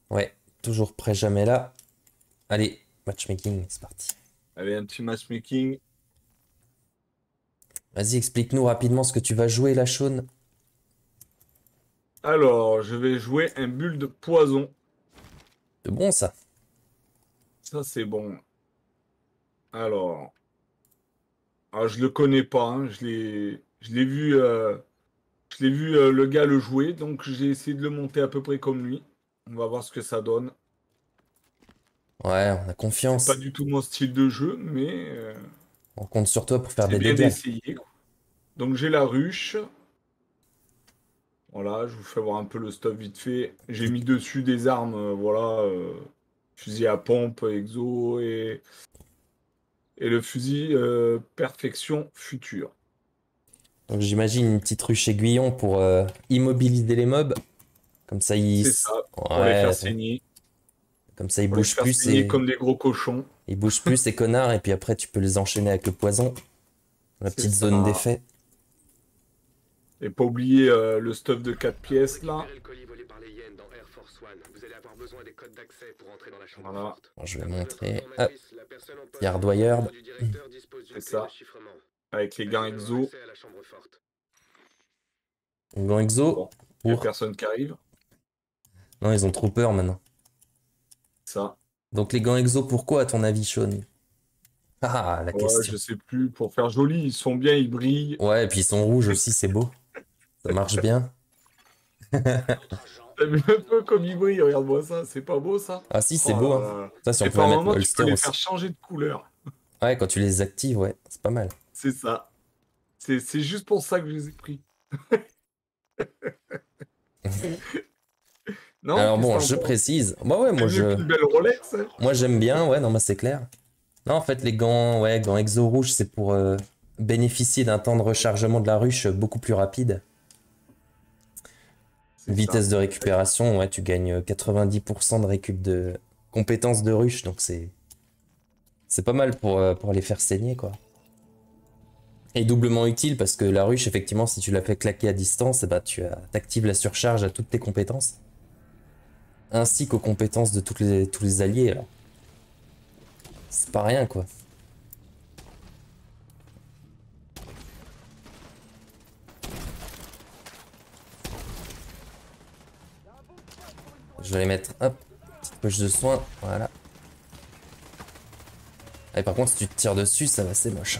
Ouais, toujours prêt, jamais là. Allez, matchmaking, c'est parti. Allez, un petit matchmaking. Vas-y, explique-nous rapidement ce que tu vas jouer là, Shaun. Alors, je vais jouer un bulle de poison. C'est bon ça. Ça, c'est bon. Alors, je le connais pas, hein. Je l'ai vu le gars le jouer, donc j'ai essayé de le monter à peu près comme lui. On va voir ce que ça donne. Ouais, on a C'est pas confiance. du tout mon style de jeu, mais On compte sur toi pour faire c'est des bien dégâts. d'essayer, quoi. Donc j'ai la ruche. Voilà, je vous fais voir un peu le stuff vite fait. J'ai mis dessus des armes, voilà, fusil à pompe, exo et le fusil perfection future. Donc j'imagine une petite ruche aiguillon pour immobiliser les mobs. Comme ça, C'est ça, pour les faire Ouais, saigner. comme ça, ils Pour les bougent faire plus saigner et... comme des gros cochons. Ils bougent plus, ces connards, et puis après, tu peux les enchaîner avec le poison. La C'est petite zone ça. d'effet. Et pas oublier le stuff de 4 Vous pièces, là. récupérez le colis volé par les hyènes dans Air Force One. Vous allez avoir besoin des codes d'accès pour entrer dans la chambre Voilà, forte. Bon, je vais D'après notre montrer. Hop, informatrice, la personne en poste du Hardwired. poste du directeur dispose c'est d'une clé de ça. chiffrement. Avec les Elle gants vous donnera exo. accès à la chambre forte. Gant exo. Bon, il n'y a Pour... personne qui arrive. Non, ils ont trop peur maintenant. Ça. Donc les gants exo, pourquoi à ton avis, Shaun? Ah, la Ouais, question. je sais plus. Pour faire joli, ils sont bien, ils brillent. Ouais, et puis ils sont rouges aussi, c'est beau. Ça marche bien. T'as vu un peu comme ils brillent, regarde-moi ça. C'est pas beau, ça? Ah si, c'est Oh beau, là hein. là. Ça, si on Et pouvait par mettre le moment, tu peux holster les aussi. faire changer de couleur. Ouais, quand tu les actives, ouais, c'est pas mal. C'est ça. C'est juste pour ça que je les ai pris. Non? Alors Qu'est-ce que bon, t'en je penses? précise. Bah ouais, C'est mieux qu'une belle Rolex, hein. moi j'aime bien, ouais, non, bah c'est clair. Non, en fait, les gants, ouais, gants exo rouges, c'est pour bénéficier d'un temps de rechargement de la ruche beaucoup plus rapide. Une C'est ça. vitesse de récupération, ouais, tu gagnes 90% de récup de compétences de ruche, donc c'est pas mal pour les faire saigner, quoi. Et doublement utile parce que la ruche, effectivement, si tu la fais claquer à distance, eh ben, t'actives la surcharge à toutes tes compétences, ainsi qu'aux compétences de tous les alliés. Alors, c'est pas rien, quoi. Je vais les mettre, hop, petite poche de soin, voilà. Et par contre, si tu te tires dessus, ça va, c'est moche.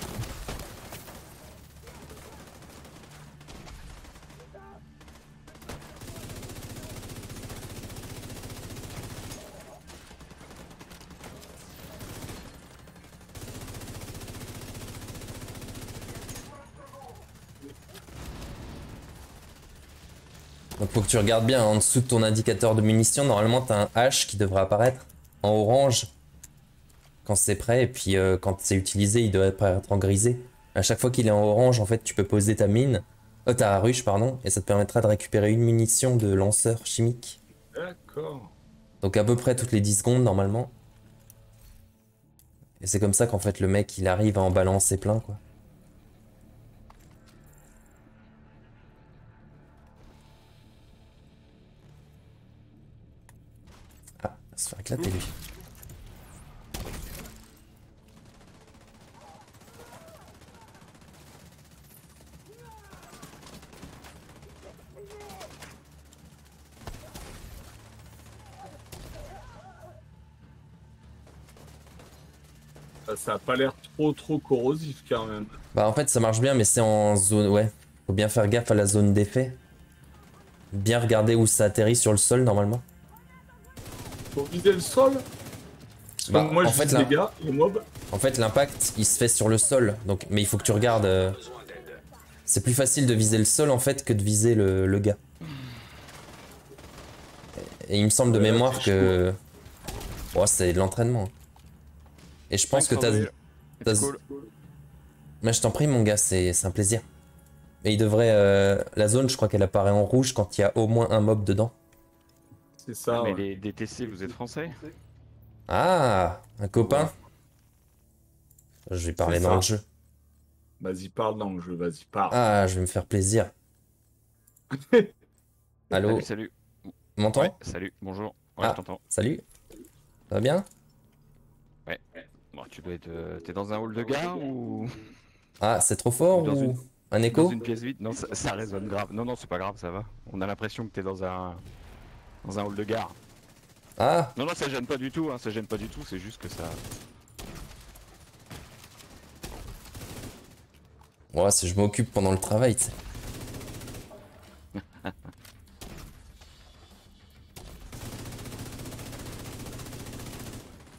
Donc faut que tu regardes bien, en dessous de ton indicateur de munitions, normalement t'as un H qui devrait apparaître en orange quand c'est prêt, et puis quand c'est utilisé, il devrait apparaître en grisé. À chaque fois qu'il est en orange, en fait, tu peux poser ta mine, ta ruche, pardon, et ça te permettra de récupérer une munition de lanceur chimique. D'accord. Donc à peu près toutes les 10 secondes, normalement. Et c'est comme ça qu'en fait le mec, il arrive à en balancer plein, quoi. Ah, il va se faire éclater, lui. Ça a pas l'air trop corrosif quand même. Bah en fait ça marche bien mais c'est en zone, ouais. Faut bien faire gaffe à la zone d'effet. Bien regarder où ça atterrit sur le sol normalement. Faut viser le sol? Parce que Bah moi je vise les gars, les mobs. en fait l'impact il se fait sur le sol. Donc, mais il faut que tu regardes. C'est plus facile de viser le sol en fait que de viser le gars. Et il me semble de Ouais, là mémoire c'est chaud, hein. que... Oh, c'est de l'entraînement. Et je pense que Thanks, André. It's t'as... cool. Mais je t'en prie mon gars, c'est un plaisir. Et il devrait... la zone je crois qu'elle apparaît en rouge quand il y a au moins un mob dedans. C'est Ah, ça, mais ouais. les DTC, vous êtes français? Ah, un copain. Voilà. Je vais C'est parler dans le ça. jeu. Vas-y, parle dans le jeu, vas-y, parle. Ah, je vais me faire plaisir. Salut, Allô, salut. tu Ouais, m'entends? salut, bonjour. Ouais, je Ah, t'entends. salut. Ça va bien? Ouais. Bon, tu dois être. T'es dans un hall de gare ou Ah, c'est trop fort dans ou une un dans écho? une pièce vide? Non, ça résonne grave. Non, non, c'est pas grave, ça va. On a l'impression que t'es dans un hall de gare. Ah, Non, non, ça gêne pas du tout, hein, ça gêne pas du tout, c'est juste que ça. ouais, si je m'occupe pendant le travail, tu sais.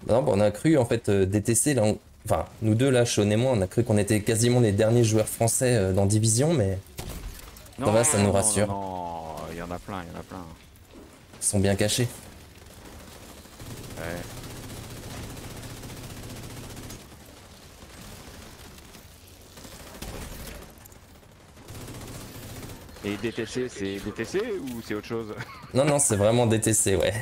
Non, bah, on a cru en fait DTC là, enfin nous deux là, Sean et moi, on a cru qu'on était quasiment les derniers joueurs français dans Division, mais ça Non, va, ça nous non, non, rassure. non, il y en a plein, il y en a plein. Ils sont bien cachés. Ouais. Et DTC, c'est DTC ou c'est autre chose? Non, non, c'est vraiment DTC, ouais.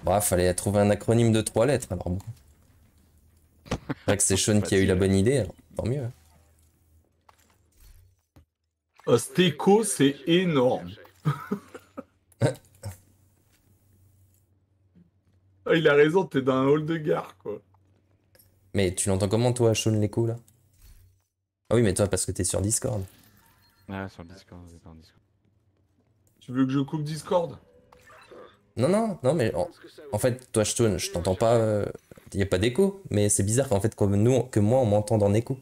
Bref, fallait trouver un acronyme de 3 lettres, alors bon. C'est vrai que c'est Sean qui a eu la Facile. bonne idée, alors tant mieux. Steco, c'est énorme. Ah, il a raison, t'es dans un hall de gare, quoi. Mais tu l'entends comment toi, Sean, l'écho là? Ah oui, mais toi, parce que t'es sur Discord. Ah, sur le Discord, vous êtes en Discord. Tu veux que je coupe Discord? Non, non, non, mais en fait, toi, Sean, je t'entends pas. Y a pas d'écho, mais c'est bizarre qu'en fait, comme nous, que moi, on m'entende en écho.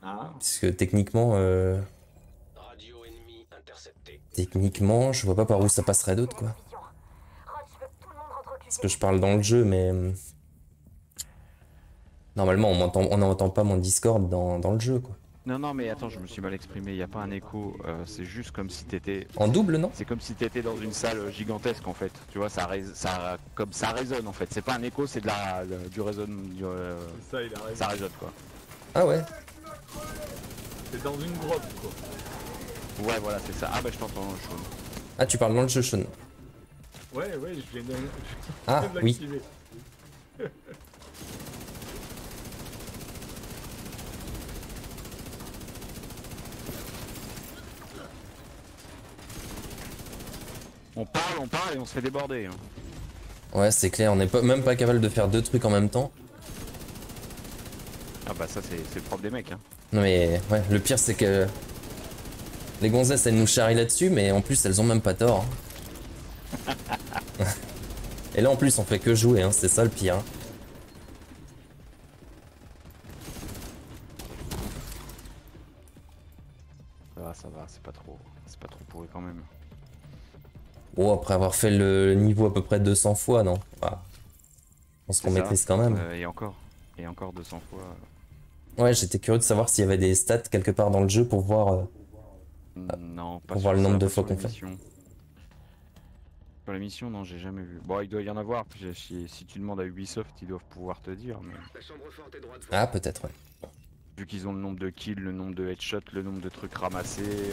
Ah. Puisque techniquement, Radio ennemie interceptée. techniquement, je vois pas par où ça passerait d'autre, quoi. Parce que je parle dans le jeu, mais normalement, on n'entend pas mon Discord dans le jeu, quoi. Non, non, mais attends, je me suis mal exprimé, il n'y a pas un écho, c'est juste comme si t'étais. En double, non? C'est comme si t'étais dans une salle gigantesque en fait, tu vois, comme ça résonne en fait. C'est pas un écho, c'est du résonne, C'est ça, il a raison. ça résonne quoi. Ah ouais. T'es dans une grotte, quoi. Ouais, voilà, c'est ça. Ah bah je t'entends, Sean. Ah, tu parles dans le jeu, Sean. Ouais, ouais, je viens de, Ah, je viens de oui. l'activer. On parle et on se fait déborder. Hein. Ouais, c'est clair, on n'est même pas capable de faire deux trucs en même temps. Ah bah ça c'est le propre des mecs. Hein. Non mais, ouais, le pire c'est que les gonzesses, elles nous charrient là-dessus, mais en plus, elles ont même pas tort. Et là, en plus, on fait que jouer, hein, c'est ça le pire. Hein. Ça va, c'est pas trop pourri quand même. Bon, après avoir fait le niveau à peu près 200 fois, non? Ah, je pense qu'on C'est ça. maîtrise quand même. Et encore 200 fois. Ouais, j'étais curieux de savoir s'il y avait des stats quelque part dans le jeu pour voir. Non, pas pour sur voir le ça, nombre de pas fois sur la qu'on fait. mission. Sur la mission, non, j'ai jamais vu. Bon, il doit y en avoir. Si tu demandes à Ubisoft, ils doivent pouvoir te dire. Mais La chambre forte est droite. Ah, peut-être, ouais. vu qu'ils ont le nombre de kills, le nombre de headshots, le nombre de trucs ramassés.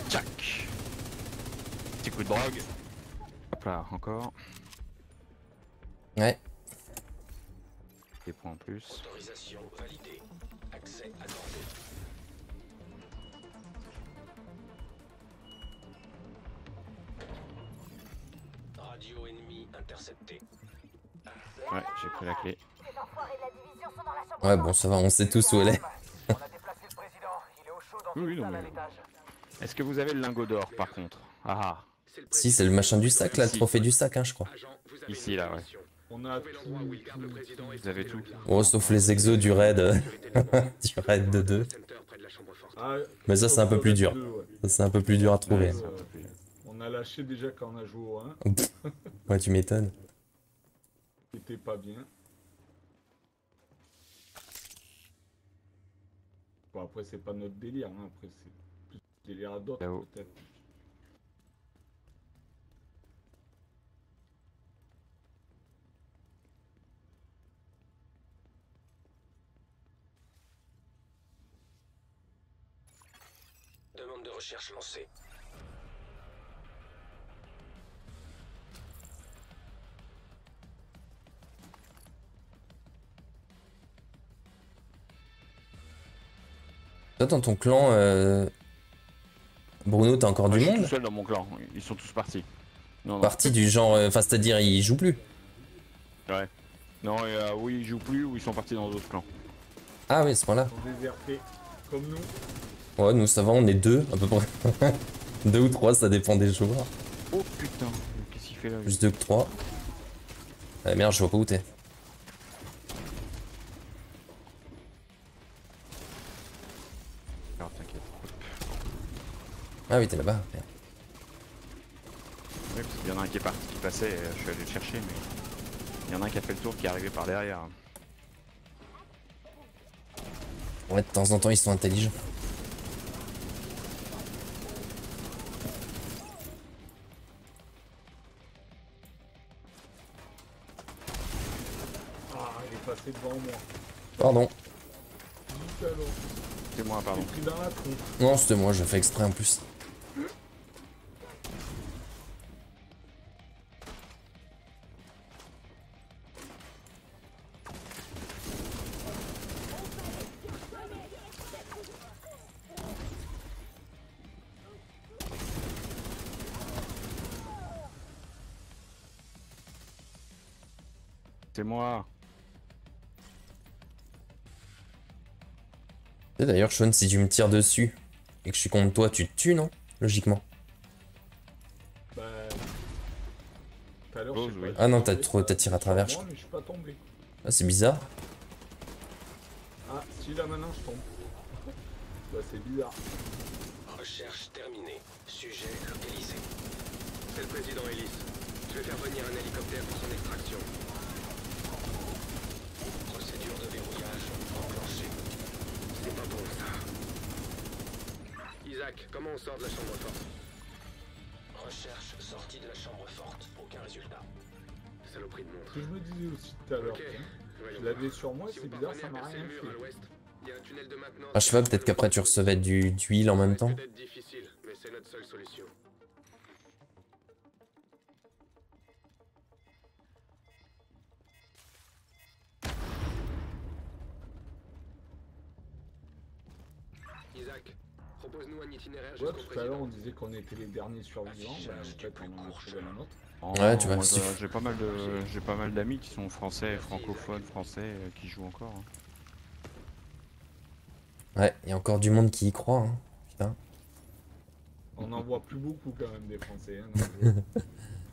Tchac. Petit coup de drogue. Hop là, encore. Ouais. Des points en plus. Autorisation validée. Accès accordé. Radio ennemie interceptée. Ouais, j'ai pris la clé. Ouais, bon, ça va, on sait tous où elle est. On a déplacé le président. Il est au chaud dans Oui, une non, salle à mais- l'étage. Est-ce que vous avez le lingot d'or par contre? Ah, Si, c'est le machin du sac, là, le Ici. trophée du sac, hein, je crois. Agent, vous avez Ici, une là, ouais. mission. On a Trouvez l'endroit où il garde le président et vous avez sortez-le tout. bien. Oh, sauf les exos du raid, du raid de 2. Center près de la chambre forte. Ah, Mais ça, c'est un peu plus dur. deux, ouais. Ça, c'est un peu plus dur à trouver. Ouais, c'est un peu plus- On a lâché déjà quand on a joué au 1. Ouais, tu m'étonnes. C'était pas bien. Bon, après, c'est pas notre délire. Hein. Après, c'est plus délire à d'autres, Là-haut. peut-être. Demande de recherche lancée. Toi, dans ton clan, Bruno, t'as encore du Je suis tout monde? seul dans mon clan, ils sont tous partis. Non, Parti du genre, enfin, c'est-à-dire, ils jouent plus. Ouais. Non, et, oui, ils jouent plus ou ils sont partis dans d'autres clans. Ah oui, à ce point-là. Ils ont déserté. Comme nous. Ouais, nous, ça va, on est deux, à peu près. Deux ou trois, ça dépend des joueurs. Oh putain, qu'est-ce qu'il fait là lui? Plus deux que trois. Ah merde, je vois pas où t'es. Alors t'inquiète. Ah oui, t'es là-bas. Merde. Oui, parce qu'il y en a un qui est parti, qui passait, je suis allé le chercher, mais il y en a un qui a fait le tour qui est arrivé par derrière. Ouais, de temps en temps, ils sont intelligents. Ah, il est passé devant moi. Pardon. Vite alors. C'est moi, pardon. Pris dans la tronche. Non, c'était moi, je fais exprès en plus. C'est moi. Et d'ailleurs, Sean, si tu me tires dessus et que je suis contre toi, tu te tues, non? Logiquement. Bah. Tout à l'heure, Rose, je sais oui. pas, Ah non, j'ai t'as tiré à travers, je moi, mais je suis pas tombé. Ah, c'est bizarre. Ah, si là maintenant je tombe. Bah, c'est bizarre. Recherche terminée. Sujet localisé. C'est le président Ellis. Je vais faire venir un hélicoptère pour son extraction. Procédure de verrouillage enclenchée. C'est pas bon ça. Isaac, comment on sort de la chambre forte? Recherche sortie de la chambre forte. Aucun résultat. Saloperie de Ce montre. que je me disais aussi tout à l'heure. Ok, tiens. voyons Je l'avais voir. sur moi, Si c'est vous bizarre, parvenez ça à m'a percer rien le mur à fait. l'ouest, il y a un tunnel de maintenance. Ah, je sais pas, peut-être qu'après tu recevais d'huile en même temps. Ça risque d'être difficile, mais c'est notre seule solution. Isaac, propose-nous un itinéraire Ouais, jusqu'au tout à l'heure on président. disait qu'on était les derniers survivants. Bah, en fait, on en a trouvé un autre. Oh, Ouais, tu vois, moi, si- j'ai pas mal d'amis qui sont français, francophones, français, qui jouent encore. Hein. Ouais, il y a encore du monde qui y croit, hein. Putain. On n'en voit plus beaucoup quand même des Français. Hein, dans le jeu. Faut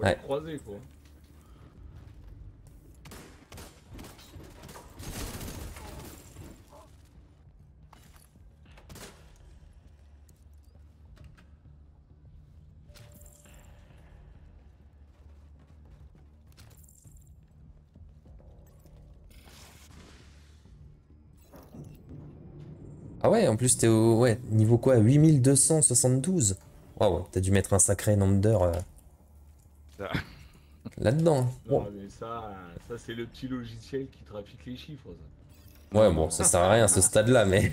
Ouais. les croiser quoi. Ah ouais, en plus t'es au ouais, niveau quoi? 8272. Waouh, t'as dû mettre un sacré nombre d'heures Ça. là-dedans. Hein. Non, Wow. mais ça c'est le petit logiciel qui trafique les chiffres. Ça. Ouais, bon, ça sert à rien à ce stade-là, mais.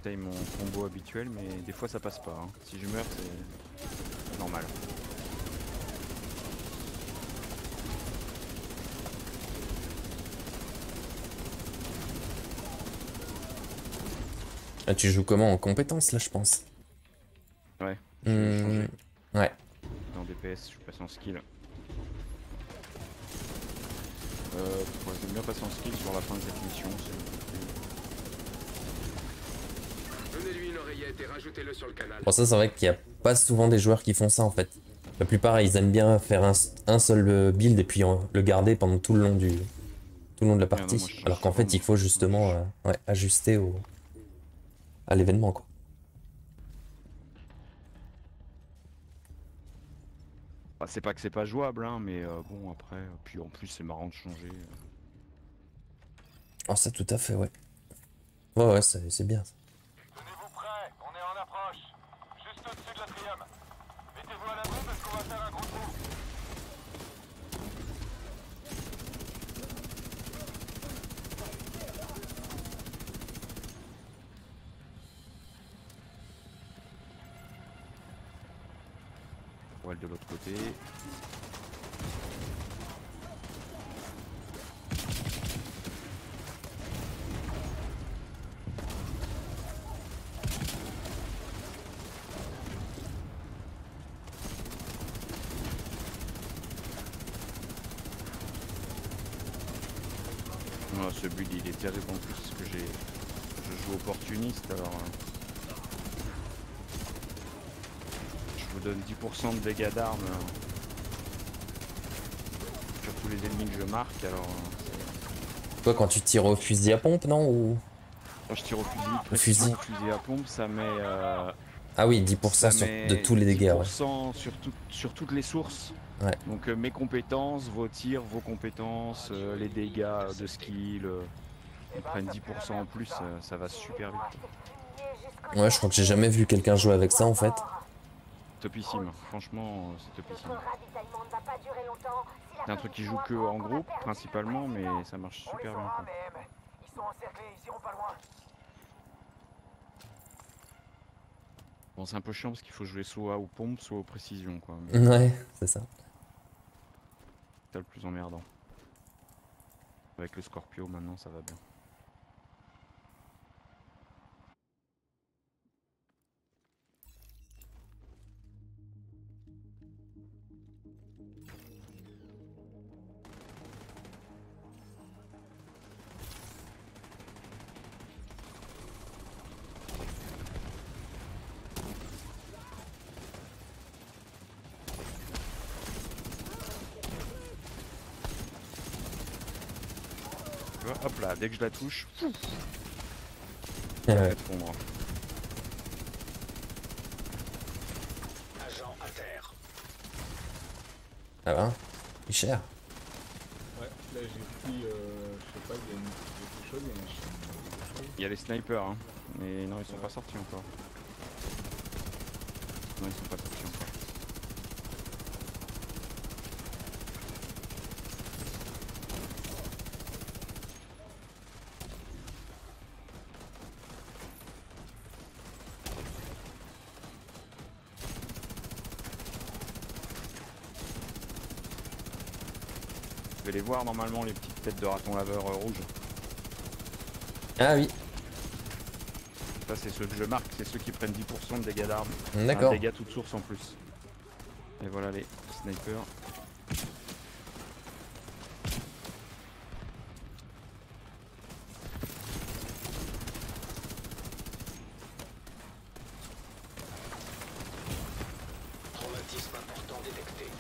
J'essaye mon combo habituel, mais des fois ça passe pas. Hein. Si je meurs, c'est normal. Ah, tu joues comment? En compétence, là, je pense. Ouais, je vais changer. Ouais. Dans DPS, je passe en skill. J'aime bien passer en skill sur la fin de cette mission. Donnez-lui une oreillette et rajoutez-le sur le canal. Bon, ça, c'est vrai qu'il y a pas souvent des joueurs qui font ça, en fait. La plupart, ils aiment bien faire un seul build et puis le garder pendant tout le long de la partie. non, moi, je change Alors qu'en souvent, fait, il faut justement ouais, ajuster à l'événement, quoi. Bah, c'est pas que c'est pas jouable, hein, mais bon, après, puis en plus, c'est marrant de changer. Oh, ça, tout à fait, ouais. Ouais, ouais, c'est bien. Tenez-vous prêts, on est en approche. Juste au-dessus de l'atrium. Voile de l'autre côté. Oh, ce build il est terrible en plus parce que je joue opportuniste alors je vous donne 10% de dégâts d'armes sur tous les ennemis que je marque alors Toi, quand tu tires au fusil à pompe, non ou... quand je tire au fusil, Au fusil. au fusil à pompe ça met Ah oui, 10% de tous les dégâts. Ouais. 10% sur toutes les sources. Ouais. Donc mes compétences, vos tirs, vos compétences, les dégâts de skill, ils prennent 10% en plus, ça va super vite. Ouais, je crois que j'ai jamais vu quelqu'un jouer avec ça en fait. Topissime, franchement c'est topissime. C'est un truc qui joue que en groupe principalement, mais ça marche super bien. Quoi. Ils sont encerclés, ils iront pas loin. Bon, c'est un peu chiant parce qu'il faut jouer soit aux pompes, soit aux précisions quoi. Mais Ouais, c'est ça. c'est le plus emmerdant. Avec le Scorpio maintenant ça va bien. Tu vois, hop là, dès que je la touche, ça va Ouais. fondre. Agent à terre. Ça va. Il est cher. Ouais, là j'ai pris, je sais pas, il y a quelque chose, il y a un chien. Il y a les snipers, hein. Mais non, ils sont pas sortis encore. Non, ils sont pas sortis encore. Je vais les voir normalement, les petites têtes de raton laveur rouges. Ah oui, Ça, c'est ceux que je marque, c'est ceux qui prennent 10% de dégâts d'armes. d'accord. Dégâts toute source en plus. Et voilà les snipers. Traumatisme important détecté.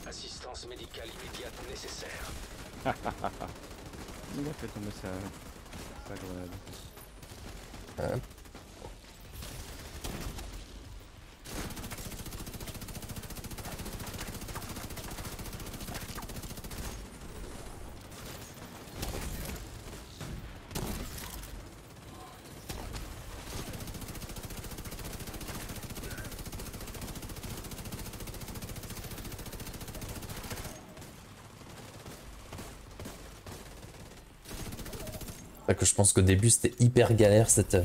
Assistance médicale immédiate nécessaire. Il a fait tomber sa grenade. Ouais. C'est vrai que je pense qu'au début c'était hyper galère cette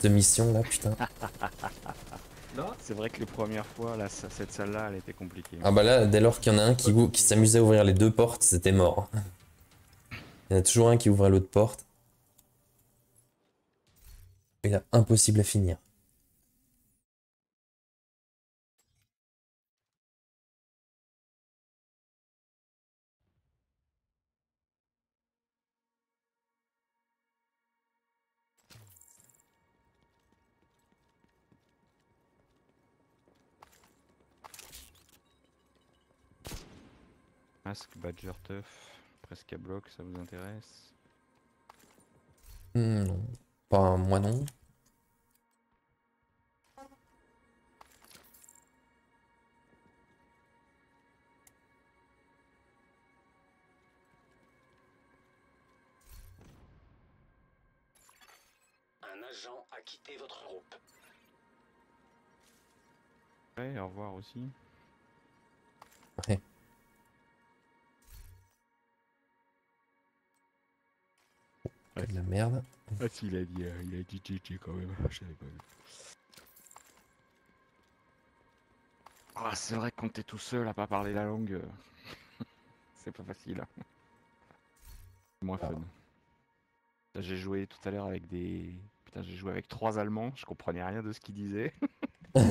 mission là, putain. Non, C'est vrai que les premières fois, là, cette salle-là, elle était compliquée. Ah bah là, dès lors qu'il y en a un qui s'amusait à ouvrir les deux portes, c'était mort. Il y en a toujours un qui ouvrait l'autre porte. Et là, impossible à finir. Masque, Badger Tough, presque à bloc, ça vous intéresse? Non. Pas moi non. Un agent a quitté votre groupe. Ouais, au revoir aussi. Ouais. Ouais. De la merde. Ah si, il a dit GG quand même, je savais pas vu. Ah, c'est vrai que quand t'es tout seul à pas parler la langue, c'est pas facile. C'est moins fun. Là, j'ai joué tout à l'heure avec des... Putain, j'ai joué avec 3 Allemands, je comprenais rien de ce qu'ils disaient. Ouais,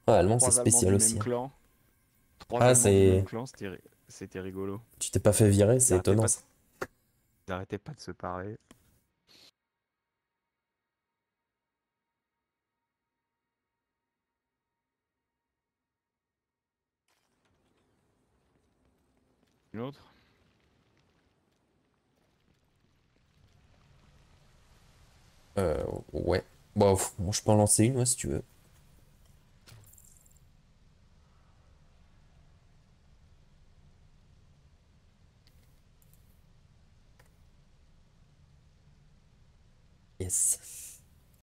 allemand, c'est 3 Allemands spécial du aussi. même Hein. clan. 3 Ah, Allemands du même c'est. clan, c'était rigolo. Tu t'es pas fait virer, c'est Ils arrêtaient étonnant pas, ça. ils arrêtaient pas de se parler. Une autre? Ouais. Bon, moi, je peux en lancer une, ouais, si tu veux. Yes.